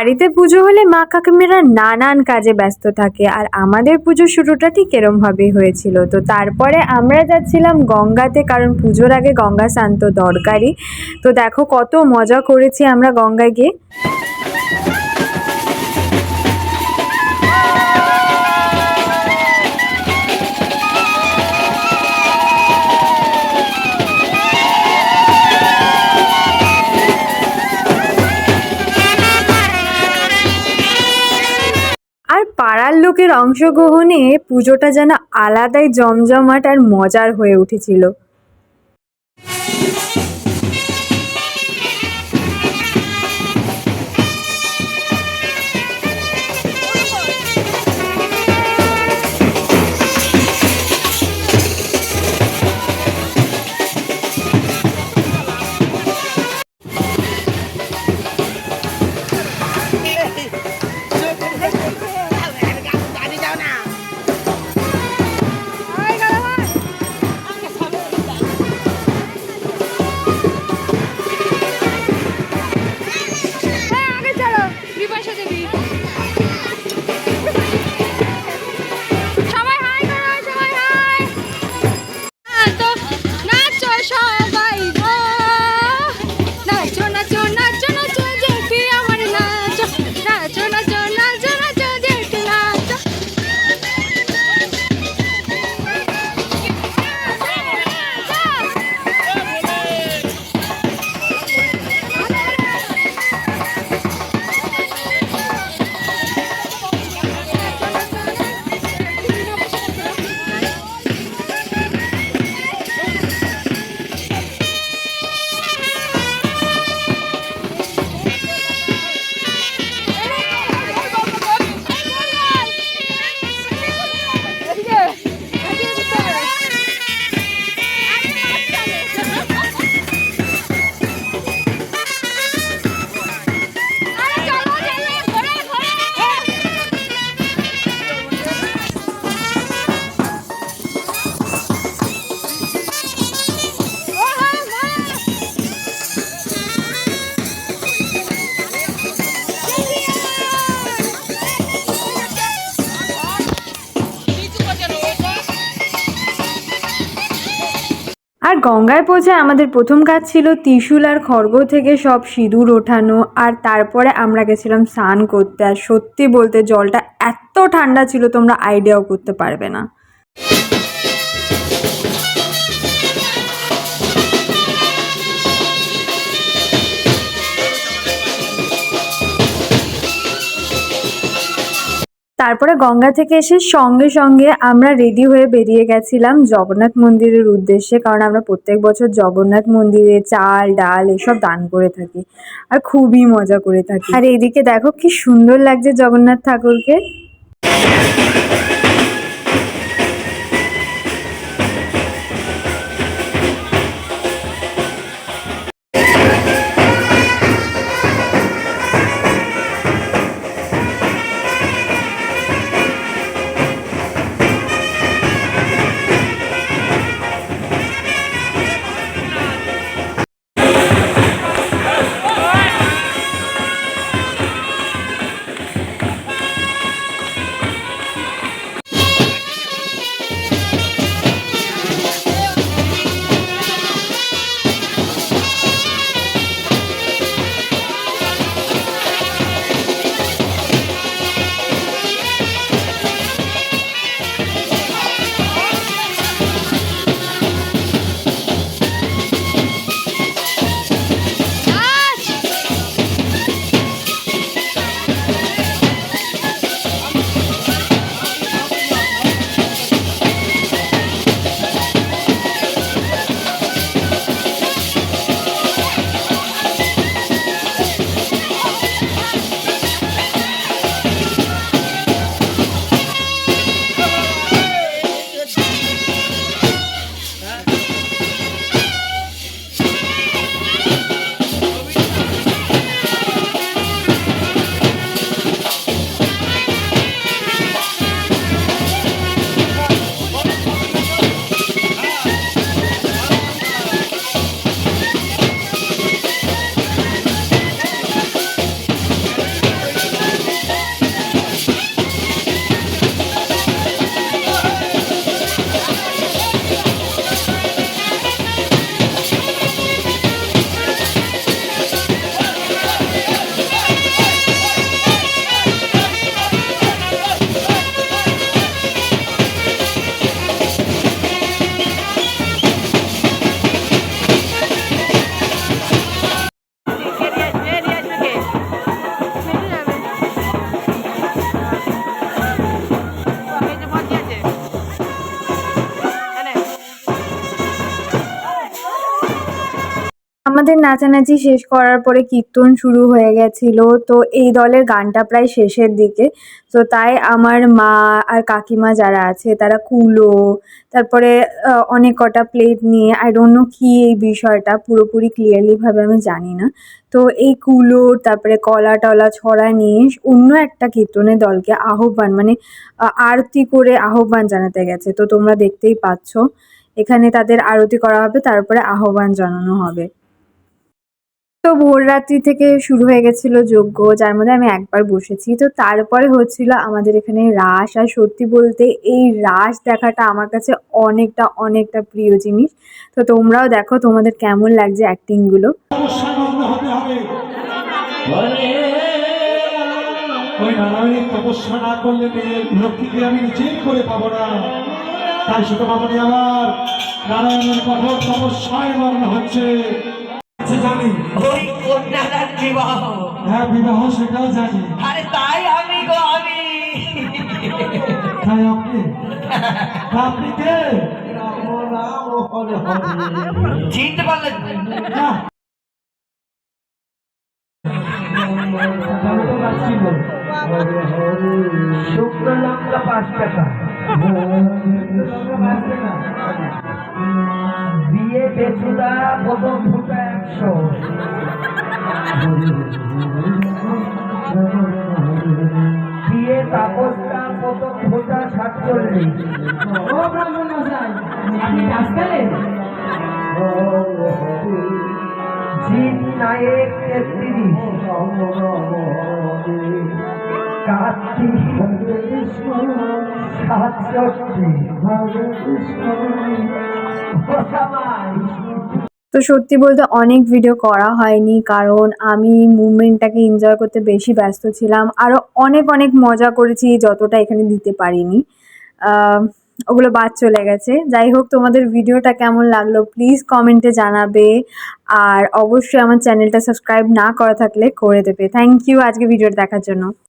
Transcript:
বাড়িতে পুজো হলে মা কাকিমারা নানান কাজে ব্যস্ত থাকে, আর আমাদের পুজো শুরুটা ঠিক এরম ভাবেই হয়েছিল। তো তারপরে আমরা যাচ্ছিলাম গঙ্গাতে, কারণ পুজোর আগে গঙ্গা স্নান তো দরকারই। তো দেখো কত মজা করেছি আমরা গঙ্গায় গিয়ে। আর পাড়ার লোকের অংশগ্রহণে পুজোটা যেন আলাদাই জমজমাট আর মজার হয়ে উঠেছিল। আর গঙ্গায় পৌঁছে আমাদের প্রথম কাজ ছিল ত্রিশূল আর খড়গ থেকে সব সিঁদুর ওঠানো, আর তারপরে আমরা গেছিলাম স্নান করতে। আর সত্যি বলতে জলটা এত ঠান্ডা ছিল তোমরা আইডিয়াও করতে পারবে না। তারপরে গঙ্গা থেকে এসে সঙ্গে সঙ্গে আমরা রেডি হয়ে বেরিয়ে গেছিলাম জগন্নাথ মন্দিরের উদ্দেশ্যে, কারণ আমরা প্রত্যেক বছর জগন্নাথ মন্দিরে চাল ডাল এসব দান করে থাকি আর খুবই মজা করে থাকি। আর এইদিকে দেখো কি সুন্দর লাগছে জগন্নাথ ঠাকুরকে। আমাদের নাচানাচি শেষ করার পরে কীর্তন শুরু হয়ে গেছিল। তো এই দলের গানটা প্রায় শেষের দিকে। তো তাই আমার মা আর কাকিমা যারা আছে তারা কুলো, তারপরে অনেক কটা প্লেট নিয়ে, আই ডোন্ট নো কী এই বিষয়টা পুরোপুরি ক্লিয়ারলিভাবে আমি জানি না। তো এই কুলো, তারপরে কলা-টলা ছড়া নিয়ে অন্য একটা কীর্তনের দলকে আহ্বান মানে আরতি করে আহ্বান জানাতে গেছে। তো তোমরা দেখতেই পাচ্ছ এখানে তাদের আরতি করা হবে, তারপরে আহ্বান জানানো হবে। তো ভোর রাত্রি থেকে শুরু হয়ে গেছিল যজ্ঞ, যার মধ্যে আমি একবার বসেছি। তো তারপরে হচ্ছিল আমাদের এখানে রাস। আর সত্যি বলতে এই রাস দেখাটা আমার কাছে অনেকটা অনেকটা প্রিয় জিনিস। তো তোমরাও দেখো তোমাদের কেমন লাগছে অ্যাক্টিংগুলো। ওই নারায়ণের তপস্যা না করলে মেয়ের লক্ষ্মীকে আমি নিজেই করে পাবো না। তাই শুধু মামনি আমার নারায়ণের কঠোর তপস্যায় মগ্ন হচ্ছে। জানি ওই কন্যাদান বিবাহ। হ্যাঁ বিবাহ সেটাও জানি। আরে তাই আমি গো আমি। তাই আপনি আপনি কে? চিনতে পারলেন না শুক্র লঙ্কা 5 টাকা, বিয়ে বেচুদা প্রথম ফুটা 100, বিয়ে তাপসটা প্রথম ফুটা 47। ও ব্রাহ্মণ মশাই, আপনি কাজ করেন? জিৎ নায়ক 33, কার্তিক 67। তো সত্যি বলতে অনেক ভিডিও করা হয়নি, কারণ আমি মুভমেন্টটাকে এনজয় করতে বেশি ব্যস্ত ছিলাম। আরও অনেক অনেক মজা করেছি, যতটা এখানে দিতে পারিনি। ওগুলো বাদ চলে গেছে। যাই হোক, তোমাদের ভিডিওটা কেমন লাগলো প্লিজ কমেন্টে জানাবে। আর অবশ্যই আমার চ্যানেলটা সাবস্ক্রাইব না করা থাকলে করে দেবে। থ্যাংক ইউ আজকে ভিডিওটা দেখার জন্য।